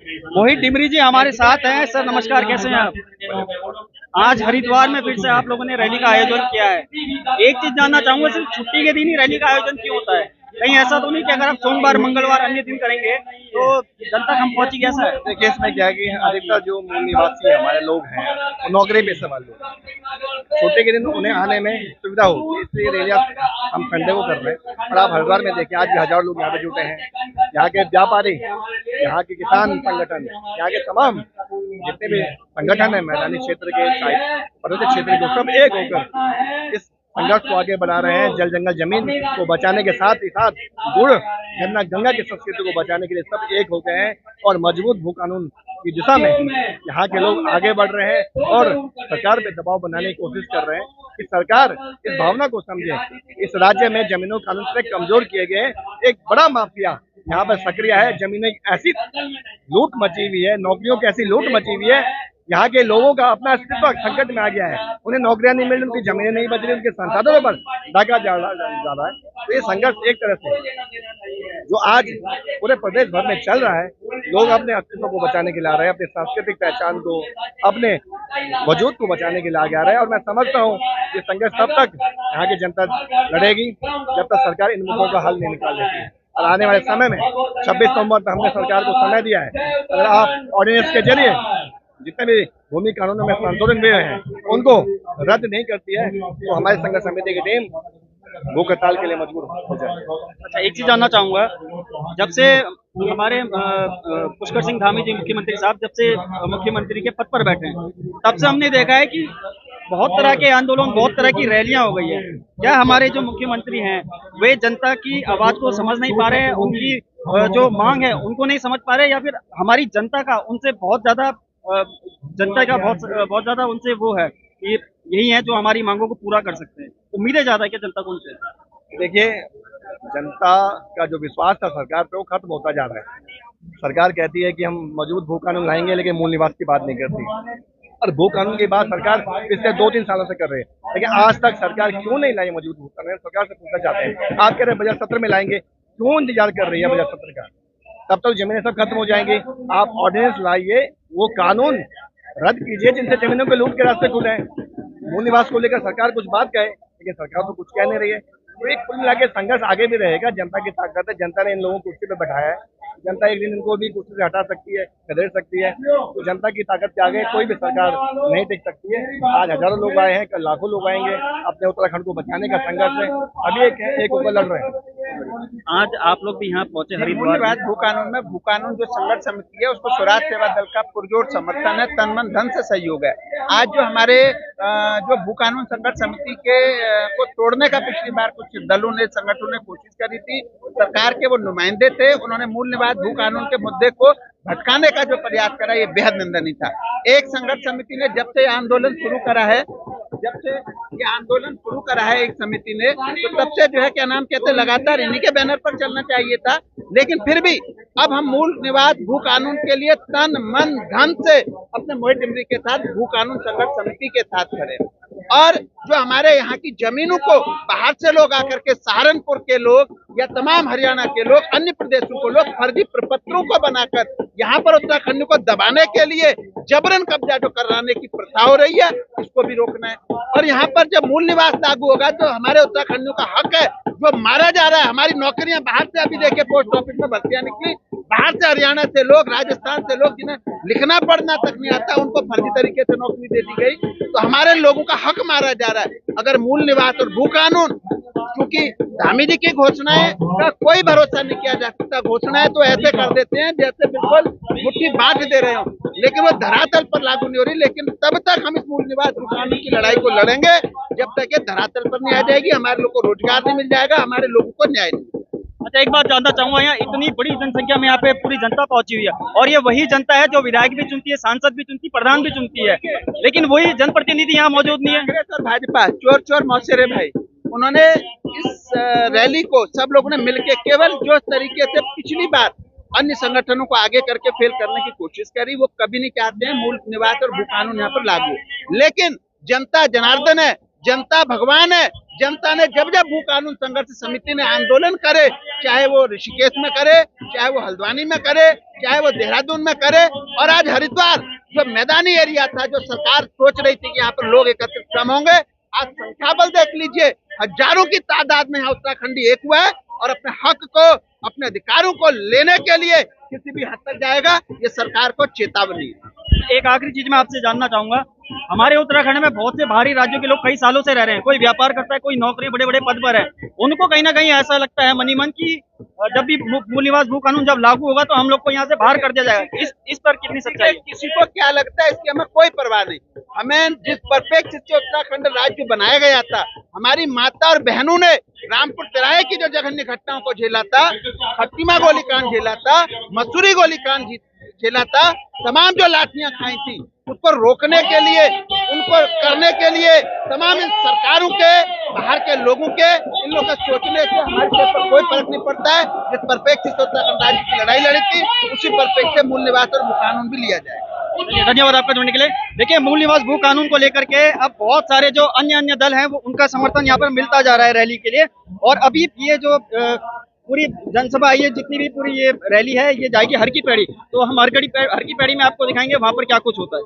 मोहित डिमरी जी हमारे साथ हैं। सर नमस्कार, कैसे हैं आप? आज हरिद्वार में फिर से आप लोगों ने रैली का आयोजन किया है। एक चीज जानना चाहूंगा, सिर्फ छुट्टी के दिन ही रैली का आयोजन क्यों होता है? कहीं ऐसा तो नहीं कि अगर आप सोमवार मंगलवार अन्य दिन करेंगे तो जनता कम पहुंची, कैसा है? देखिए, इसमें क्या है कि अधिकतर जो मूल निवासी हमारे लोग हैं वो नौकरी पेशे वाले लोग हैं। छुट्टी के दिन उन्हें आने में सुविधा होती है, इसलिए रैलियां हम संडे को कर रहे हैं। और आप हरिद्वार में देखिए, आज भी हजारों लोग यहाँ पे जुटे हैं। यहाँ के व्यापारी, यहाँ के किसान संगठन, यहाँ के तमाम जितने भी संगठन है मैदानी क्षेत्र के, चाहे पर्वतीय क्षेत्र के, सब एक होकर इस संघर्ष को आगे बढ़ा रहे हैं। जल जंगल जमीन को बचाने के साथ ही साथ गुड़ गन्ना गंगा की संस्कृति को बचाने के लिए सब एक हो गए हैं और मजबूत भू कानून की दिशा में यहाँ के लोग आगे बढ़ रहे हैं और सरकार पे दबाव बनाने की कोशिश कर रहे हैं कि सरकार इस भावना को समझे। इस राज्य में जमीनों कानून से कमजोर किए गए एक बड़ा माफिया यहाँ पर सक्रिय है। जमीनें ऐसी लूट मची हुई है, नौकरियों की ऐसी लूट मची हुई है, यहाँ के लोगों का अपना अस्तित्व संकट में आ गया है। उन्हें नौकरियां नहीं मिल रही, उनकी जमीनें नहीं बच रही, उनके संसाधनों पर डाका जा रहा है। तो ये संघर्ष एक तरह से जो आज पूरे प्रदेश भर में चल रहा है, लोग अपने अस्तित्व को बचाने के लिए आ रहे हैं, अपनी सांस्कृतिक पहचान को, अपने वजूद को बचाने के लिए आगे आ रहे हैं। और मैं समझता हूँ ये संघर्ष तब तक यहाँ की जनता लड़ेगी जब तक सरकार इन मुद्दों का हल नहीं निकाल लेती है। और आने वाले समय में 26 नवंबर तक हमने सरकार को समय दिया है। अगर आप ऑर्डिनेंस के जरिए जितने भी भूमि कानूनों में संशोधन हुए हैं उनको रद्द नहीं करती है तो हमारे संघर्ष समिति की टीम भूख हड़ताल के लिए मजबूर हो जाए। अच्छा, एक चीज जानना चाहूंगा, जब से हमारे पुष्कर सिंह धामी जी मुख्यमंत्री साहब जब से मुख्यमंत्री के पद पर बैठे हैं, तब से हमने देखा है कि बहुत तरह के आंदोलन, बहुत तरह की रैलियां हो गई है। क्या हमारे जो मुख्यमंत्री हैं वे जनता की आवाज को समझ नहीं पा रहे हैं, उनकी जो मांग है उनको नहीं समझ पा रहे, या फिर हमारी जनता का उनसे बहुत ज्यादा जनता का बहुत ज्यादा उनसे वो है कि यही है जो हमारी मांगों को पूरा कर सकते हैं? उम्मीदें ज्यादा है क्या जनता को उनसे? देखिए, जनता का जो विश्वास था सरकार पे वो खत्म होता जा रहा है। सरकार कहती है कि हम मजबूत भू कानून लाएंगे, लेकिन मूल निवास की बात नहीं करती। और भू कानून की बात सरकार पिछले 2-3 सालों से कर रही है, लेकिन आज तक सरकार क्यों नहीं लाई मजबूत भू कानून? सरकार से पूछना चाहते हैं। आप कह रहे हैं बजट सत्र में लाएंगे, क्यों इंतजार कर रही है बजट सत्र का? तब तक जमीनें सब खत्म हो जाएंगी। आप ऑर्डिनेंस लाइए, वो कानून रद्द कीजिए जिनसे जमीनों के लूट के रास्ते खुले हैं। मूल निवास को लेकर सरकार कुछ बात कहे, लेकिन सरकार तो कुछ कह नहीं रही है। तो एक कुल मिला के संघर्ष आगे भी रहेगा। जनता की ताकत है, जनता ने इन लोगों को कुर्सी पे बैठाया है। जनता एक दिन इनको भी कुर्सी से हटा सकती है, खदेड़ सकती है। तो जनता की ताकत के आगे कोई भी सरकार नहीं टिक सकती है। आज हजारों लोग आए हैं, कल लाखों लोग आएंगे। अपने उत्तराखंड को बचाने का संघर्ष है, अभी एक ऊपर लड़ रहे हैं। आज आप लोग भी यहाँ पहुंचे हरिद्वार। भू कानून में, भू कानून जो संघर्ष समिति है उसको स्वराज सेवा दल का पुरजोर समर्थन है, तन मन धन से सहयोग है। आज जो हमारे जो भू कानून संघर्ष समिति के को तोड़ने का पिछली बार कुछ दलों ने, संगठनों ने कोशिश करी थी, सरकार के वो नुमाइंदे थे, उन्होंने मूल निवास भू कानून के मुद्दे को भटकाने का जो प्रयास करा ये बेहद निंदनीय था। एक संघर्ष समिति ने जब से आंदोलन शुरू करा है, एक समिति ने, तो तब से जो है क्या नाम कहते हैं, लगातार इन्हीं के बैनर पर चलना चाहिए था। लेकिन फिर भी अब हम मूल निवास भू कानून के लिए तन मन धन से अपने मोहित डिमरी के साथ भू कानून संघर्ष समिति के साथ खड़े। और जो हमारे यहाँ की जमीनों को बाहर से लोग आकर के, सहारनपुर के लोग या तमाम हरियाणा के लोग, अन्य प्रदेशों को लोग फर्जी प्रपत्रों को बनाकर यहाँ पर उत्तराखंड को दबाने के लिए जबरन कब्जा जो कराने की प्रथा हो रही है, इसको भी रोकना है। और यहाँ पर जब मूल निवास लागू होगा तो हमारे उत्तराखंडियों का हक है जो मारा जा रहा है। हमारी नौकरियां बाहर से, अभी देखिए पोस्ट ऑफिस में भर्तियां निकली, बाहर से, हरियाणा से लोग, राजस्थान से लोग जिन्हें लिखना पढ़ना तक नहीं आता, उनको फर्जी तरीके से नौकरी दे दी गई। तो हमारे लोगों का हक मारा जा रहा है। अगर मूल निवास और भू कानून, क्योंकि धामी जी की घोषणाएं का कोई भरोसा नहीं किया जा सकता। घोषणाएं तो ऐसे कर देते हैं जैसे बिल्कुल मुट्ठी बांट दे रहे हो, लेकिन वो धरातल पर लागू नहीं हो रही। लेकिन तब तक हम इस मूल निवास भू कानून की लड़ाई को लड़ेंगे जब तक ये धरातल पर नहीं आ जाएगी। हमारे लोगों को रोजगार नहीं मिल जाएगा, हमारे लोगों को न्याय नहीं। अच्छा, एक बात जानना चाहूंगा, यहाँ इतनी बड़ी जनसंख्या में यहाँ पे पूरी जनता पहुंची हुई है और ये वही जनता है जो विधायक भी चुनती है, सांसद भी चुनती है, प्रधान भी चुनती है, लेकिन वही जनप्रतिनिधि यहाँ मौजूद नहीं है। कांग्रेस और भाजपा चोर चोर मौसेरे भाई, उन्होंने इस रैली को सब लोगों ने मिलकर केवल जो तरीके से पिछली बार अन्य संगठनों को आगे करके फेल करने की कोशिश करी, वो कभी नहीं चाहते हैं मूल निवास और भू कानून यहाँ पर लागू। लेकिन जनता जनार्दन है, जनता भगवान है। जनता ने जब जब भू कानून संघर्ष समिति ने आंदोलन करे, चाहे वो ऋषिकेश में करे, चाहे वो हल्द्वानी में करे, चाहे वो देहरादून में करे, और आज हरिद्वार जो मैदानी एरिया था, जो सरकार सोच रही थी कि यहाँ पर लोग एकत्रित कम होंगे, आज संख्या बल देख लीजिए, हजारों की तादाद में यहाँ उत्तराखंडी एक हुआ है और अपने हक को, अपने अधिकारों को लेने के लिए किसी भी हद तक जाएगा। ये सरकार को चेतावनी है। एक आखिरी चीज मैं आपसे जानना चाहूंगा, हमारे उत्तराखंड में बहुत से बाहरी राज्यों के लोग कई सालों से रह रहे हैं, कोई व्यापार करता है, कोई नौकरी बड़े बड़े पद पर है, उनको कहीं ना कहीं ऐसा लगता है मनी मन की जब भी मूल निवास भू कानून जब लागू होगा तो हम लोग को यहाँ से बाहर कर दिया जाएगा। इस पर कितनी सच्चाई है? किसी को क्या लगता है इसकी हमें कोई परवाह नहीं। हमें जिस परिप्रेक्ष्य से उत्तराखंड राज्य बनाया गया था, हमारी माता और बहनों ने रामपुर तिराहे की जो जघन्य घटनाओं को झेला था, खट्टीमा गोलीकांड झेला था, मसूरी गोलीकांड झेला था, तमाम जो लाठियां खाई थी, उसको रोकने के लिए, उनको करने के लिए तमाम इन सरकारों के, बाहर के लोगों के, इन लोगों के सोचने से हमारे क्षेत्र पर कोई फर्क नहीं पड़ता है। जिस परिप्रेक्ष्य से उत्तराखंड राज्य की लड़ाई लड़ी थी, उसी परिप्रेक्ष्य से मूल निवास और भू कानून भी लिया जाएगा। धन्यवाद आपका जुड़ने के लिए। देखिए, मूल निवास भू कानून को लेकर के अब बहुत सारे जो अन्य दल हैं वो उनका समर्थन यहाँ पर मिलता जा रहा है रैली के लिए, और अभी ये जो पूरी जनसभा आई है, जितनी भी पूरी ये रैली है, ये जाएगी हर की पैड़ी, तो हम हर की पैड़ी में आपको दिखाएंगे वहां पर क्या कुछ होता है।